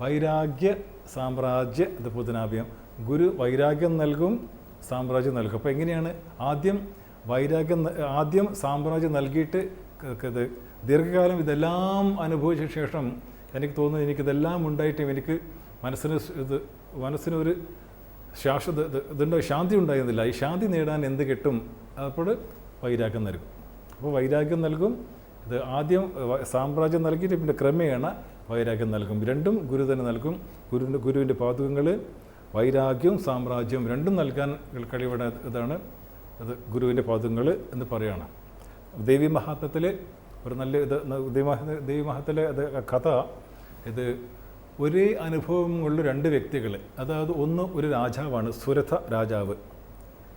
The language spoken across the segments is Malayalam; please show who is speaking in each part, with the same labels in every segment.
Speaker 1: വൈരാഗ്യ സാമ്രാജ്യ ഇത് പുതനാഭ്യം. ഗുരു വൈരാഗ്യം നൽകും, സാമ്രാജ്യം നൽകും. അപ്പോൾ എങ്ങനെയാണ് ആദ്യം സാമ്രാജ്യം നൽകിയിട്ട് ഇത് ദീർഘകാലം ഇതെല്ലാം അനുഭവിച്ച ശേഷം എനിക്ക് തോന്നുന്നു എനിക്കിതെല്ലാം ഉണ്ടായിട്ടും എനിക്ക് മനസ്സിനൊരു ശാശ്വത ഇതുണ്ടോ, ശാന്തി ഉണ്ടായിരുന്നില്ല. ഈ ശാന്തി നേടാൻ എന്ത് കിട്ടും? അപ്പോൾ വൈരാഗ്യം നൽകും. അപ്പോൾ വൈരാഗ്യം നൽകും. ഇത് ആദ്യം സാമ്രാജ്യം നൽകിയിട്ട് പിന്നെ ക്രമേണ വൈരാഗ്യം നൽകും. രണ്ടും ഗുരു തന്നെ നൽകും. ഗുരുവിൻ്റെ പാദുകങ്ങൾ വൈരാഗ്യവും സാമ്രാജ്യവും രണ്ടും നൽകാൻ കഴിവുള്ള ഇതാണ് അത് ഗുരുവിൻ്റെ പാദുകങ്ങൾ എന്ന് പറയുകയാണ്. ദേവി മഹാത്മ്യത്തിൽ ഒരു നല്ല ഇത് ദേവി മഹാത്മ്യത്തിലെ അത് കഥ ഇത് ഒരേ അനുഭവമുള്ള രണ്ട് വ്യക്തികൾ. അതായത് ഒന്ന് ഒരു രാജാവാണ്, സുരഥ രാജാവ്.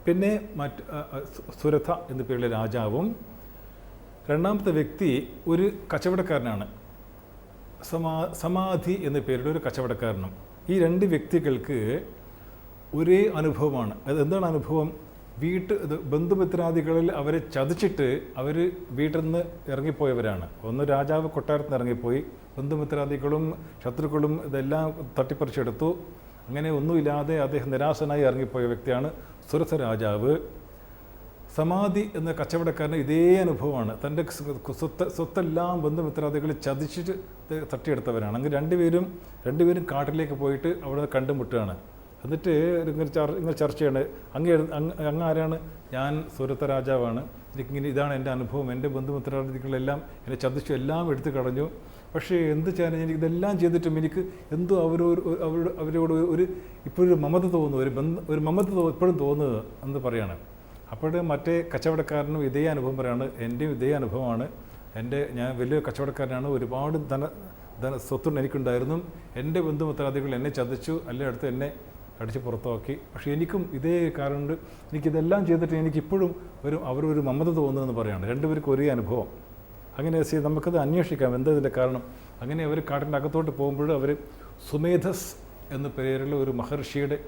Speaker 1: പിന്നെ സുരഥ എന്ന പേരുള്ള രാജാവും രണ്ടാമത്തെ വ്യക്തി ഒരു കച്ചവടക്കാരനാണ്, സമാധി എന്ന പേരുള്ള ഒരു കച്ചവടക്കാരനും. ഈ രണ്ട് വ്യക്തികൾക്ക് ഒരേ അനുഭവമാണ്. അതെന്താണ് അനുഭവം? ബന്ധുമിത്രാദികളിൽ അവരെ ചതിച്ചിട്ട് അവർ വീട്ടിൽ നിന്ന് ഇറങ്ങിപ്പോയവരാണ്. ഒന്ന് രാജാവ് കൊട്ടാരത്തിൽ നിന്ന് ഇറങ്ങിപ്പോയി, ബന്ധുമിത്രാദികളും ശത്രുക്കളും ഇതെല്ലാം തട്ടിപ്പറിച്ചെടുത്തു. അങ്ങനെ ഒന്നുമില്ലാതെ അദ്ദേഹം നിരാശനായി ഇറങ്ങിപ്പോയ വ്യക്തിയാണ് സുരഥ രാജാവ്. സമാധി എന്ന കച്ചവടക്കാരന് ഇതേ അനുഭവമാണ്. തൻ്റെ സ്വത്തെല്ലാം ബന്ധുമിത്രാദികൾ ചതിച്ചിട്ട് തട്ടിയെടുത്തവരാണ്. അങ്ങനെ രണ്ടുപേരും കാട്ടിലേക്ക് പോയിട്ട് അവിടെ കണ്ടുമുട്ടുകയാണ്. എന്നിട്ട് ഇങ്ങനെ ചർച്ചയാണ്. അങ്ങ് ആരാണ്? ഞാൻ സുരഥ രാജാവാണ്. എനിക്കിങ്ങനെ ഇതാണ് എൻ്റെ അനുഭവം. എൻ്റെ ബന്ധുമിത്രാദികളെല്ലാം എന്നെ ചതിച്ചു, എല്ലാം എടുത്തു കളഞ്ഞു. പക്ഷേ എന്ത് ചെയ്യാൻ, എനിക്ക് ഇതെല്ലാം ചെയ്തിട്ടും എനിക്ക് എന്തോ അവരോട് ഇപ്പോഴൊരു മമത തോന്നുന്നു, ഒരു മമത ഇപ്പോഴും തോന്നുന്നത് എന്ന് പറയാണ്. അപ്പോൾ മറ്റേ കച്ചവടക്കാരനും ഇതേ അനുഭവം പറയാണ്. എൻ്റെയും ഇതേ അനുഭവമാണ്. ഞാൻ വലിയ കച്ചവടക്കാരനാണ്, ഒരുപാട് സ്വത്തും എനിക്കുണ്ടായിരുന്നു. എൻ്റെ ബന്ധുമിത്രാദികൾ എന്നെ ചതിച്ചു, എല്ലായിടത്തും എന്നെ അടിച്ച് പുറത്താക്കി. പക്ഷേ എനിക്കും ഇതേ കാരണം എനിക്കിതെല്ലാം ചെയ്തിട്ട് എനിക്കിപ്പോഴും അവരൊരു മമത തോന്നുന്നതെന്ന് പറയുകയാണ്. രണ്ടുപേർക്കും ഒരേ അനുഭവം. അങ്ങനെ നമുക്കത് അന്വേഷിക്കാം എന്താ ഇതിൻ്റെ കാരണം. അങ്ങനെ അവർ കാട്ടിൻ്റെ അകത്തോട്ട് പോകുമ്പോൾ അവർ സുമേധസ് എന്ന പേരുള്ള ഒരു മഹർഷിയുടെ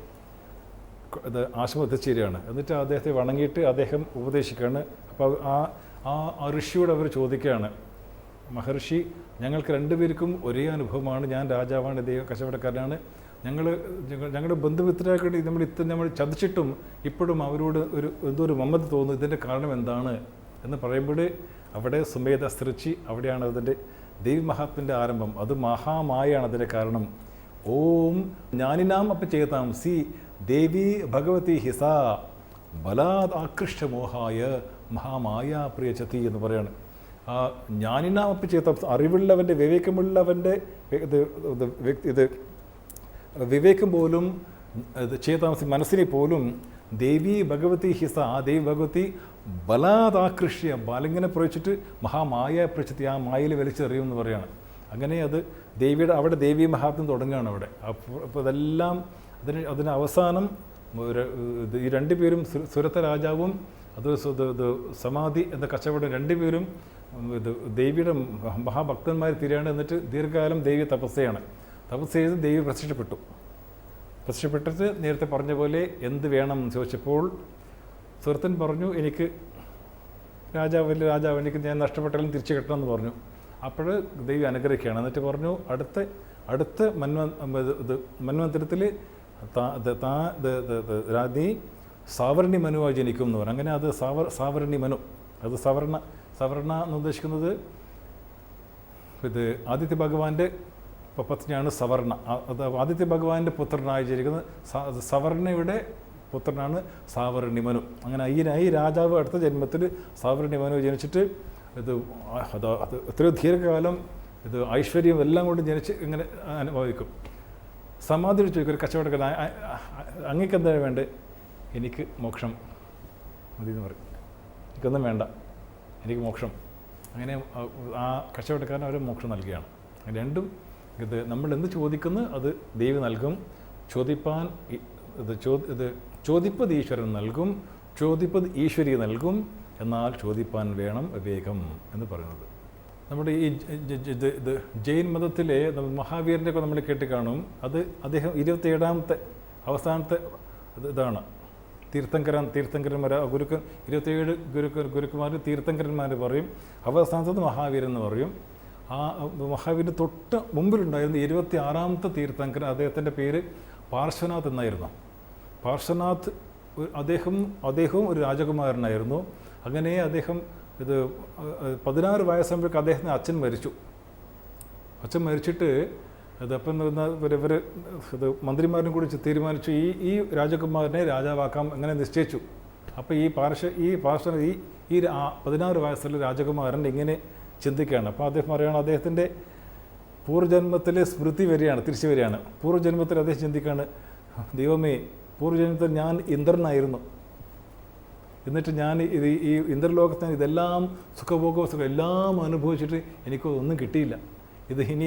Speaker 1: ആശ്രമം എത്തിച്ചേരുകയാണ്. എന്നിട്ട് അദ്ദേഹത്തെ വണങ്ങിയിട്ട് അദ്ദേഹം ഉപദേശിക്കുകയാണ്. അപ്പോൾ ആ ഋഷിയോട് അവർ ചോദിക്കുകയാണ്, മഹർഷി, ഞങ്ങൾക്ക് രണ്ടുപേർക്കും ഒരേ അനുഭവമാണ്. ഞാൻ രാജാവാണ്, ഇദ്ദേഹം കച്ചവടക്കാരനാണ്. ഞങ്ങളുടെ ബന്ധുമിത്രാക്കളുടെ നമ്മൾ ചതിച്ചിട്ടും ഇപ്പോഴും അവരോട് എന്തോ ഒരു മമത തോന്നുന്നു. ഇതിൻ്റെ കാരണം എന്താണ് എന്ന് പറയുമ്പോൾ അവിടെ സുമേധസ്തൃച്ചി, അവിടെയാണ് അതിൻ്റെ ദേവി മഹാത്മ്യൻ്റെ ആരംഭം. അത് മഹാമായാണ് അതിൻ്റെ കാരണം. ഓം ജ്ഞാനിനാം അപ്പം ചെയ്താം സി ദേവി ഭഗവതി ഹിസ ബലാത് ആകൃഷ്ടമോഹായ മഹാമായ പ്രിയചതി എന്ന് പറയാണ്. ആ ജ്ഞാനിനാം അപ്പം ചെയ്താം, അറിവുള്ളവൻ്റെ വിവേകമുള്ളവൻ്റെ ഇത് വിവേകം പോലും ചേതാമസി മനസ്സിനെ പോലും ദേവി ഭഗവതി ഹിസ, ആ ദേവി ഭഗവതി ബലാതാകൃഷ്യ, ബാലിങ്ങനെ പ്രയോഗിച്ചിട്ട് മഹാമായ പ്രചത്തി, ആ മായയിൽ വലിച്ചെറിയും എന്ന് പറയുകയാണ്. അങ്ങനെ അത് അവിടെ ദേവി മഹാത്മ്യം തുടങ്ങുകയാണ് അവിടെ. അപ്പോൾ ഇതെല്ലാം അതിന് അവസാനം ഈ രണ്ടുപേരും സുരഥ രാജാവും അത് സമാധി എന്ന കച്ചവടം രണ്ടുപേരും ദേവിയുടെ മഹാഭക്തന്മാർ തീരുകയാണ്. എന്നിട്ട് ദീർഘകാലം ദേവി തപസ് ചെയ്ത് ദേവി പ്രത്യക്ഷപ്പെട്ടിട്ട് നേരത്തെ പറഞ്ഞ പോലെ എന്ത് വേണം എന്ന് ചോദിച്ചപ്പോൾ സുരഥൻ പറഞ്ഞു, എനിക്ക് രാജാവ് എനിക്ക് ഞാൻ നഷ്ടപ്പെട്ടാലും തിരിച്ചു കിട്ടണമെന്ന് പറഞ്ഞു. അപ്പോൾ ദേവി അനുഗ്രഹിക്കുകയാണ്. എന്നിട്ട് പറഞ്ഞു, അടുത്ത മന്വന്തരത്തിൽ നീ സാവർണി മനുവായി ജനിക്കും എന്ന് പറഞ്ഞു. അങ്ങനെ അത് സാവർണി മനു, അത് സവർണ എന്ന് ഉദ്ദേശിക്കുന്നത് ഇത് ആദിത്യ ഭഗവാന്റെ പത്നിയാണ് സവർണ. അത് ആദിത്യ ഭഗവാന്റെ പുത്രനായി ജനിക്കുന്നത് സവർണയുടെ പുത്രനാണ് സാവർണി മനു. അങ്ങനെ ഈ രാജാവ് അടുത്ത ജന്മത്തിൽ സാവർണി മനു ജനിച്ചിട്ട് ഇത് എത്രയോ ദീർഘകാലം ഇത് ഐശ്വര്യം എല്ലാം കൊണ്ട് ജനിച്ച് ഇങ്ങനെ അനുഭവിക്കും. സമാധി ചോദിക്കും ഒരു കച്ചവടക്കാരൻ, അങ്ങേക്ക് എന്താ വേണ്ടത്? എനിക്ക് മോക്ഷം മതി എന്ന് പറയും. എനിക്കൊന്നും വേണ്ട, എനിക്ക് മോക്ഷം. അങ്ങനെ ആ കച്ചവടക്കാരൻ അവർ മോക്ഷം നൽകുകയാണ്. രണ്ടും ഇത് നമ്മൾ എന്ത് ചോദിക്കുന്നു അത് ദേവി നൽകും. ചോദിപ്പത് ഈശ്വരൻ നൽകും, ചോദിപ്പത് ഈശ്വരി നൽകും. എന്നാൽ ചോദിപ്പാൻ വേണം വിവേകം എന്ന് പറയുന്നത്. നമ്മുടെ ഈ ജൈൻ മതത്തിലെ മഹാവീരൻ്റെ ഒക്കെ നമ്മൾ കേട്ട് കാണും. അദ്ദേഹം 27ാമത്തെ അവസാനത്തെ ഇതാണ് തീർത്ഥങ്കരന്മാർ, 27 ഗുരുക്കന്മാർ തീർത്ഥങ്കരന്മാർ പറയും. അവസാനത്തത് മഹാവീരൻ എന്ന് പറയും. ആ മഹാവീരിൻ്റെ തൊട്ട് മുമ്പിലുണ്ടായിരുന്ന 26ാമത്തെ തീർത്ഥങ്കരൻ, അദ്ദേഹത്തിൻ്റെ പേര് പാർശ്വനാഥ് എന്നായിരുന്നു. പാർശ്വനാഥ് അദ്ദേഹവും ഒരു രാജകുമാരനായിരുന്നു. അങ്ങനെ അദ്ദേഹം 16 വയസ്സാകുമ്പോഴേക്ക് അദ്ദേഹത്തിന് അച്ഛൻ മരിച്ചു. അച്ഛൻ മരിച്ചിട്ട് അതപ്പം ഇവർ മന്ത്രിമാരും കൂടി തീരുമാനിച്ചു ഈ രാജകുമാരനെ രാജാവാക്കാം അങ്ങനെ നിശ്ചയിച്ചു. അപ്പോൾ ഈ 16 വയസ്സുള്ള രാജകുമാരൻ ഇങ്ങനെ ചിന്തിക്കുകയാണ്. അപ്പോൾ അദ്ദേഹം പറയുകയാണ്, അദ്ദേഹത്തിൻ്റെ പൂർവ്വജന്മത്തിലെ സ്മൃതി തിരിച്ചു വരികയാണ്. പൂർവ്വജന്മത്തിൽ അദ്ദേഹം ചിന്തിക്കുകയാണ്, ദൈവമേ, പൂർവ്വജന്മത്തിൽ ഞാൻ ഇന്ദ്രനായിരുന്നു, എന്നിട്ട് ഞാൻ ഈ ഇന്ദ്രലോകത്തിന് ഇതെല്ലാം സുഖഭോഗവസ്തുക്കൾ എല്ലാം അനുഭവിച്ചിട്ട് എനിക്ക് ഒന്നും കിട്ടിയില്ല. ഇനി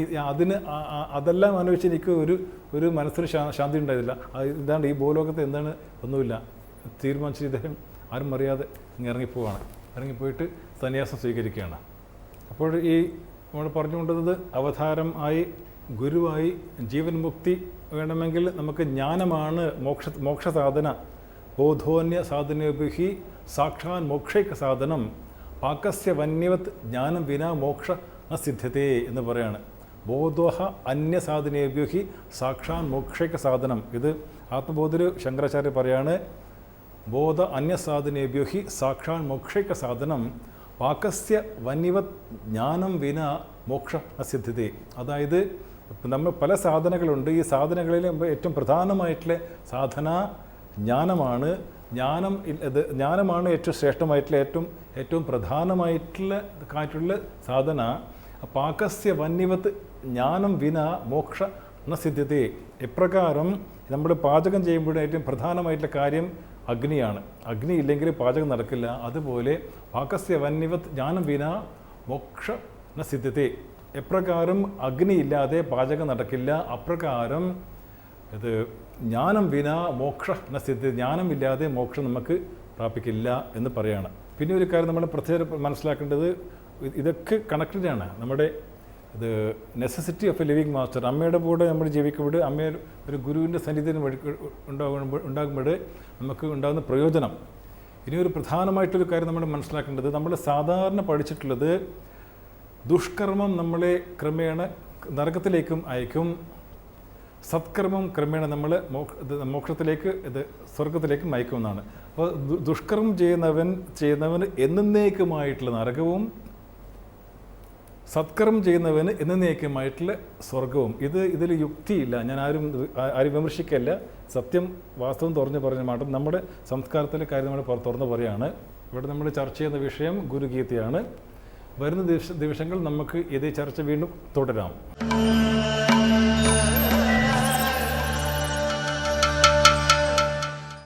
Speaker 1: അതെല്ലാം അനുഭവിച്ച് എനിക്ക് ഒരു മനസ്സിന് ശാന്തി ഉണ്ടായില്ല. ഇതാണ് ഈ ഭൂലോകത്ത് എന്താണ് ഒന്നുമില്ല തീരുമാനിച്ചിട്ട് ഇദ്ദേഹം ആരും അറിയാതെ ഇറങ്ങിപ്പോവാണ്. ഇറങ്ങിപ്പോയിട്ട് സന്യാസം സ്വീകരിക്കുകയാണ്. അപ്പോൾ നമ്മൾ പറഞ്ഞുകൊണ്ടത് അവതാരം ആയി ഗുരുവായി ജീവൻ മുക്തി വേണമെങ്കിൽ നമുക്ക് ജ്ഞാനമാണ് മോക്ഷസാധന. ബോധോന്യ സാധനോഭിഹി സാക്ഷാൻ മോക്ഷൈക സാധനം പാകസ്യ വന്യവത് ജ്ഞാനം വിനാ മോക്ഷ ന സിദ്ധ്യതേ എന്ന് പറയാണ്. ബോധോഹ അന്യസാധനേഭ്യുഹി സാക്ഷാൻ മോക്ഷൈക സാധനം. ഇത് ആത്മബോധത്തിൽ ശങ്കരാചാര്യ പറയാണ്, ബോധ അന്യസാധനേഭ്യുഹി സാക്ഷാൻ മോക്ഷൈക സാധനം പാകസ്യ വന്യവത് ജ്ഞാനം വിന മോക്ഷ ന സിദ്ധ്യതേ. അതായത് നമ്മൾ പല സാധനങ്ങളുണ്ട്. ഈ സാധനങ്ങളിൽ ഏറ്റവും പ്രധാനമായിട്ടുള്ള സാധന ജ്ഞാനമാണ്. ജ്ഞാനമാണ് ഏറ്റവും ശ്രേഷ്ഠമായിട്ടുള്ള ഏറ്റവും പ്രധാനമായിട്ടുള്ള സാധന. പാകസ്യ വന്യവത് ജ്ഞാനം വിന മോക്ഷ ന സിദ്ധ്യതേ. എപ്രകാരം നമ്മൾ പാചകം ചെയ്യുമ്പോൾ ഏറ്റവും പ്രധാനമായിട്ടുള്ള കാര്യം അഗ്നിയാണ്. അഗ്നി ഇല്ലെങ്കിൽ പാചകം നടക്കില്ല. അതുപോലെ പാകസ്യ വന്യവത് ജ്ഞാനം വിന മോക്ഷ ന സിദ്ധ്യതേ. എപ്രകാരം അഗ്നി ഇല്ലാതെ പാചകം നടക്കില്ല, അപ്രകാരം ജ്ഞാനം വിന മോക്ഷ ന സിദ്ധ്യതേ. ജ്ഞാനമില്ലാതെ മോക്ഷം നമുക്ക് പ്രാപിക്കില്ല എന്ന് പറയാണ്. പിന്നെ ഒരു കാര്യം നമ്മൾ പ്രത്യേകം മനസ്സിലാക്കേണ്ടത്, ഇതൊക്കെ കണക്റ്റഡാണ്. നമ്മുടെ necessity of A living master. അമ്മയുടെ കൂടെ നമ്മൾ ജീവിക്കുമ്പോൾ, അമ്മയെ ഒരു ഗുരുവിൻ്റെ സന്നിധിയിൽ ഉണ്ടാകുമ്പോൾ നമുക്ക് ഉണ്ടാകുന്ന പ്രയോജനം. ഇനി ഒരു പ്രധാനമായിട്ടൊരു കാര്യം നമ്മൾ മനസ്സിലാക്കേണ്ടത്, നമ്മൾ സാധാരണ പഠിച്ചിട്ടുള്ളത് ദുഷ്കർമ്മം നമ്മളെ ക്രമേണ നരകത്തിലേക്കും അയക്കും, സത്കർമ്മം ക്രമേണ നമ്മൾ മോക്ഷത്തിലേക്ക് സ്വർഗത്തിലേക്കും അയക്കുമെന്നാണ്. അപ്പോൾ ദുഷ്കർമ്മം ചെയ്യുന്നവന് എന്നേക്കുമായിട്ടുള്ള നരകവും, സത്കർമ്മം ചെയ്യുന്നവന് എന്നേക്കുമായിട്ടുള്ള സ്വർഗവും. ഇതിൽ യുക്തിയില്ല. ഞാൻ ആരും വിമർശിക്കല്ല. സത്യം വാസ്തവം തുറന്നു പറഞ്ഞ മാത്രം നമ്മുടെ സംസ്കാരത്തിലെ കാര്യം നമ്മൾ തുറന്നു പറയുകയാണ്. ഇവിടെ നമ്മൾ ചർച്ച ചെയ്യുന്ന വിഷയം ഗുരുഗീതയാണ്. വരുന്ന ദിവസങ്ങൾ നമുക്ക് ഇതേ ചർച്ച വീണ്ടും തുടരാം.